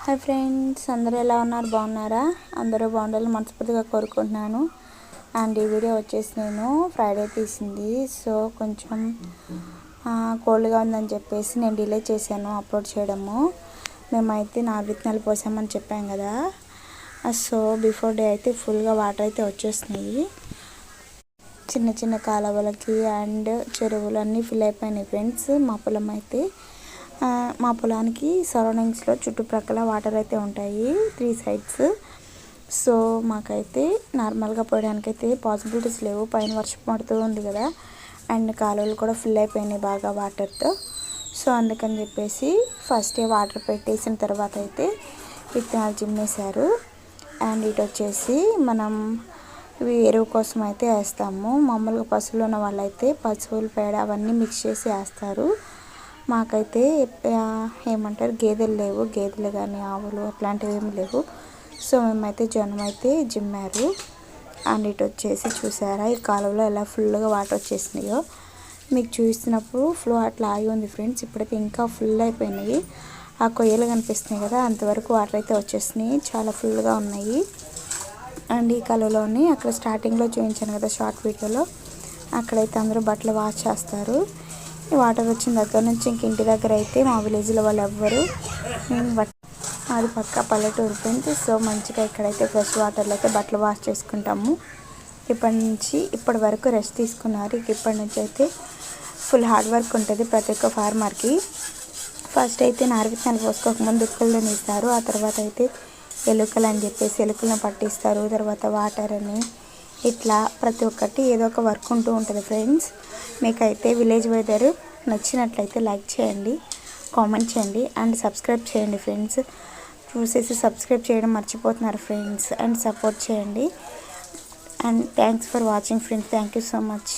Hi friends, అందరూ ఎలా ఉన్నారు? బాగున్నారా? అందరూ బాగుండాలని మనస్ఫూర్తిగా కోరుకుంటున్నాను. అండ్ ఈ వీడియో వచ్చేసి నేను ఫ్రైడే తీసింది. సో కొంచెం కోల్డ్గా ఉందని చెప్పేసి నేను డిలే చేశాను అప్లోడ్ చేయడము. మేమైతే 4 విత్తనాలు పోసామని చెప్పాం కదా. సో బిఫోర్ డే అయితే ఫుల్గా వాటర్ అయితే వచ్చేసినాయి. చిన్న చిన్న కాలువలకి అండ్ చెరువులు అన్నీ ఫిల్ అయిపోయినాయి ఫ్రెండ్స్. మా పొలానికి సరౌండింగ్స్లో చుట్టుప్రక్కల వాటర్ అయితే ఉంటాయి 3 సైడ్స్. సో మాకైతే నార్మల్గా పోయడానికైతే పాసిబిలిటీస్ లేవు, పైన వర్షం పడుతూ ఉంది కదా. అండ్ కాలువలు కూడా ఫిల్ అయిపోయినాయి బాగా వాటర్తో. సో అందుకని చెప్పేసి ఫస్ట్ వాటర్ పెట్టేసిన తర్వాత అయితే విత్తనాలు చిమ్మేశారు. అండ్ ఇటు వచ్చేసి మనం ఇవి ఎరువు కోసం అయితే వేస్తాము. మామూలుగా పశువులు ఉన్న వాళ్ళైతే పశువుల పేడ అవన్నీ మిక్స్ చేసి వేస్తారు. మాకైతే ఏమంటారు గేదెలు లేవు, గేదెలు కానీ ఆవులు అట్లాంటివి ఏమి లేవు. సో మేమైతే జనం అయితే జిమ్మారు. అండ్ ఇటు వచ్చేసి చూసారా ఈ కాలువలో ఎలా ఫుల్గా వాటర్ వచ్చేసినాయో. మీకు చూస్తున్నప్పుడు ఫ్లో అట్లా ఆగి ఉంది ఫ్రెండ్స్. ఇప్పుడైతే ఇంకా ఫుల్ అయిపోయినాయి. ఆ కొయ్యలు కనిపిస్తున్నాయి కదా, అంతవరకు వాటర్ అయితే వచ్చేసినాయి, చాలా ఫుల్గా ఉన్నాయి. అండ్ ఈ కాలువలోని అక్కడ స్టార్టింగ్లో చూపించాను కదా షార్ట్ వీడియోలో, అక్కడైతే అందరూ బట్టలు వాష్ చేస్తారు. ఈ వాటర్ వచ్చిన దగ్గర నుంచి ఇంటి దగ్గర అయితే మా విలేజ్లో వాళ్ళు ఎవ్వరు, అది పక్క పల్లెటూరు ఫ్రెండ్స్. సో మంచిగా ఇక్కడైతే ఫ్రెష్ వాటర్లో అయితే బట్టలు వాష్ చేసుకుంటాము. ఇప్పటి వరకు రెస్ట్ తీసుకున్నారు. ఇప్పటి నుంచి అయితే ఫుల్ హార్డ్ వర్క్ ఉంటుంది ప్రతి ఒక్క ఫార్మర్కి. ఫస్ట్ అయితే నారవిత్తనాలు పోసుకోకముందు ఉక్కులను ఇస్తారు. ఆ తర్వాత అయితే ఎలుకలు అని చెప్పేసి ఎలుకలను పట్టిస్తారు. తర్వాత వాటర్ అని ఇట్లా ప్రతి ఒక్కటి ఏదో ఒక వర్క్ ఉంటూ ఉంటుంది ఫ్రెండ్స్. మీకైతే విలేజ్ వెదర్ నచ్చినట్లయితే లైక్ చేయండి, కామెంట్ చేయండి అండ్ సబ్స్క్రైబ్ చేయండి ఫ్రెండ్స్. చూసేసి సబ్స్క్రైబ్ చేయడం మర్చిపోతున్నారు ఫ్రెండ్స్. అండ్ సపోర్ట్ చేయండి. And thanks for watching friends. Thank you so much.